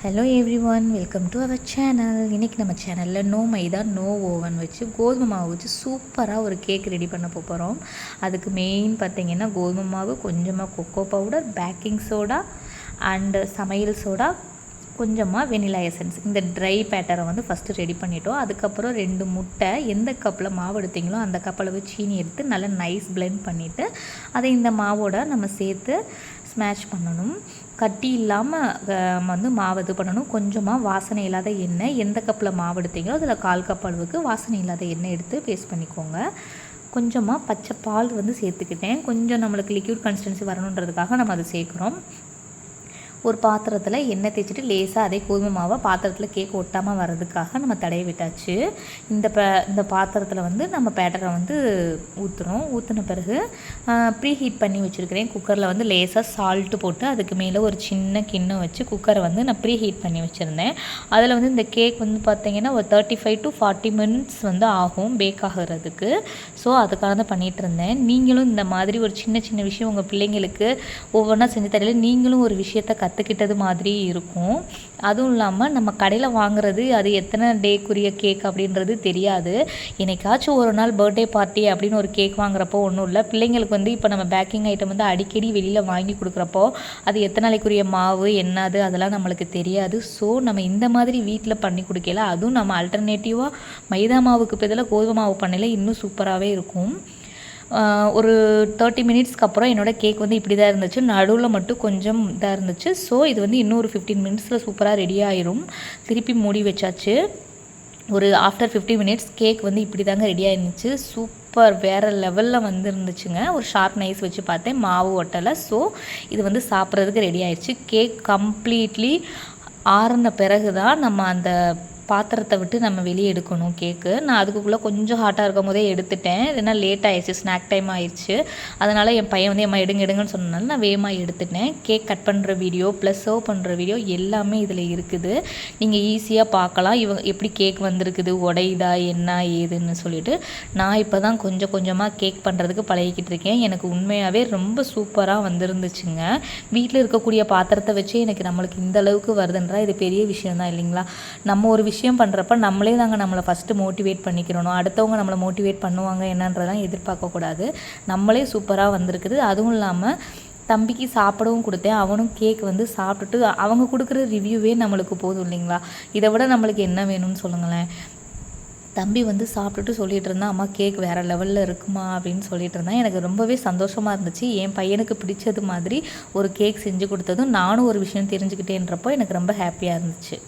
Hello everyone, welcome to our channel. இன்றைக்கி நம்ம சேனலில் நோ மைதா நோ ஓவன் வச்சு கோதுமை மாவு வச்சு சூப்பராக ஒரு கேக் ரெடி பண்ண போகிறோம். அதுக்கு மெயின் பார்த்திங்கன்னா கோதுமை மாவு, கொஞ்சமாக cocoa powder, baking soda and சமையல் சோடா, கொஞ்சமாக வெனிலா எசன்ஸ். இந்த ட்ரை பேட்டரை வந்து ஃபஸ்ட்டு ரெடி பண்ணிட்டோம். அதுக்கப்புறம் 2 முட்டை, எந்த கப்பில் மாவு எடுத்திங்களோ அந்த கப்பளவு சீனி எடுத்து நல்லா நைஸ் பிளெண்ட் பண்ணிவிட்டு அதை இந்த மாவோட நம்ம சேர்த்து ஸ்மாஷ் பண்ணணும். கட்டி இல்லாமல் வந்து மாவு இது பண்ணணும். கொஞ்சமாக வாசனை இல்லாத எண்ணெய், எந்த கப்பில் மாவு எடுத்திங்களோ அதில் 1/4 கப் அளவுக்கு வாசனை இல்லாத எண்ணெய் எடுத்து பேஸ்ட் பண்ணிக்கோங்க. கொஞ்சமாக பச்சை பால் வந்து சேர்த்துக்கிட்டேன். கொஞ்சம் நம்மளுக்கு லிக்யூட் கன்சிஸ்டன்சி வரணுன்றதுக்காக நம்ம அதை சேர்க்குறோம். ஒரு பாத்திரத்தில் எண்ணெய் தேய்ச்சிட்டு லேசாக அதே கோதுமை மாவை பாத்திரத்தில் கேக் ஒட்டாமல் வர்றதுக்காக நம்ம தடவி விட்டாச்சு. இந்த பாத்திரத்தில் வந்து நம்ம பேட்டரை வந்து ஊற்றின பிறகு ப்ரீ ஹீட் பண்ணி வச்சுருக்கிறேன். குக்கரில் வந்து லேசாக சால்ட்டு போட்டு அதுக்கு மேலே ஒரு சின்ன கிண்ணம் வச்சு குக்கரை வந்து நான் ப்ரீ ஹீட் பண்ணி வச்சுருந்தேன். அதில் வந்து இந்த கேக் வந்து பார்த்திங்கன்னா ஒரு 35 to 40 மினிட்ஸ் வந்து ஆகும் பேக் ஆகிறதுக்கு. ஸோ அதுக்காக தான் பண்ணிகிட்டு இருந்தேன். நீங்களும் இந்த மாதிரி ஒரு சின்ன சின்ன விஷயம் உங்கள் பிள்ளைங்களுக்கு ஒவ்வொன்றா செஞ்சு தரல, நீங்களும் ஒரு விஷயத்தை கற்றுக்கிட்டது மாதிரி இருக்கும். அதுவும் இல்லாமல் நம்ம கடையில் வாங்குறது அது எத்தனை டேக்குரிய கேக் அப்படின்றது தெரியாது. என்னைக்காச்சும் ஒரு நாள் பர்த்டே பார்ட்டி அப்படின்னு ஒரு கேக் வாங்குறப்போ ஒன்றும் இல்லை. பிள்ளைங்களுக்கு வந்து இப்போ நம்ம பேக்கிங் ஐட்டம் வந்து அடிக்கடி வெளியில் வாங்கி கொடுக்குறப்போ அது எத்தனை நாளைக்குரிய மாவு என்னது அதெல்லாம் நம்மளுக்கு தெரியாது. ஸோ நம்ம இந்த மாதிரி வீட்டில் பண்ணி கொடுக்கல, அதுவும் நம்ம அல்டர்னேட்டிவாக மைதா மாவுக்கு பதிலாக கோதுமை மாவு பண்ணல இன்னும் சூப்பராகவே இருக்கும். ஒரு 30 மினிட்ஸ்க்கு அப்புறம் என்னோடய கேக் வந்து இப்படி தான் இருந்துச்சு. நடுவில் மட்டும் கொஞ்சம் இதாக இருந்துச்சு. ஸோ இது வந்து இன்னும் ஒரு 15 மினிட்ஸில் சூப்பராக ரெடி ஆயிரும். திருப்பி மூடி வச்சாச்சு. ஒரு ஆஃப்டர் 50 மினிட்ஸ் கேக் வந்து இப்படி தாங்க ரெடி ஆயிருந்துச்சு. சூப்பர், வேறு லெவலில் வந்து இருந்துச்சுங்க. ஒரு ஷார்ப் நைஸ் வச்சு பார்த்தேன், மாவு ஒட்டலை. ஸோ இது வந்து சாப்பிட்றதுக்கு ரெடி ஆயிடுச்சு. கேக் கம்ப்ளீட்லி ஆறின பிறகு தான் நம்ம அந்த பாத்திரத்தை விட்டு நம்ம வெளியே எடுக்கணும் கேக்கு. நான் அதுக்குள்ளே கொஞ்சம் ஹாட்டாக இருக்கும் போதே எடுத்துட்டேன். ஏன்னா லேட் ஆயிடுச்சு, ஸ்நாக் டைம் ஆயிடுச்சு. அதனால் என் பையன் வந்து எடுங்கன்னு சொன்னனால நான் வேகமாக எடுத்துட்டேன். கேக் கட் பண்ணுற வீடியோ ப்ளஸ் சர்வ் பண்ணுற வீடியோ எல்லாமே இதில் இருக்குது. நீங்கள் ஈஸியாக பார்க்கலாம் இவங்க எப்படி கேக் வந்திருக்குது, உடையுதா என்ன ஏதுன்னு சொல்லிட்டு. நான் இப்போ தான் கொஞ்சம் கொஞ்சமாக கேக் பண்ணுறதுக்கு பழகிக்கிட்டு இருக்கேன். எனக்கு உண்மையாகவே ரொம்ப சூப்பராக வந்துருந்துச்சுங்க. வீட்டில் இருக்கக்கூடிய பாத்திரத்தை வச்சு எனக்கு நம்மளுக்கு இந்த அளவுக்கு வருதுன்றா இது பெரிய விஷயம் தான் இல்லைங்களா? நம்ம ஒரு விஷயம் பண்ணுறப்ப நம்மளே நம்மளை ஃபஸ்ட்டு மோட்டிவேட் பண்ணிக்கிறணும். அடுத்தவங்க நம்மளை மோட்டிவேட் பண்ணுவாங்க என்னன்றதெல்லாம் எதிர்பார்க்கக்கூடாது. நம்மளே சூப்பராக வந்திருக்குது. அதுவும் இல்லாமல் தம்பிக்கு சாப்பிடவும் கொடுத்தேன். அவனும் கேக் வந்து சாப்பிட்டுட்டு அவங்க கொடுக்குற ரிவ்யூவே நம்மளுக்கு போதும் இல்லைங்களா? இதை விட நம்மளுக்கு என்ன வேணும்னு சொல்லுங்களேன். தம்பி வந்து சாப்பிட்டுட்டு சொல்லிகிட்டு இருந்தான், அம்மா கேக் வேறு லெவலில் இருக்குமா அப்படின்னு சொல்லிட்டு இருந்தேன். எனக்கு ரொம்பவே சந்தோஷமாக இருந்துச்சு. என் பையனுக்கு பிடிச்சது மாதிரி ஒரு கேக் செஞ்சு கொடுத்ததும் நானும் ஒரு விஷயம் தெரிஞ்சுக்கிட்டேன்றப்போ எனக்கு ரொம்ப ஹாப்பியாக இருந்துச்சு.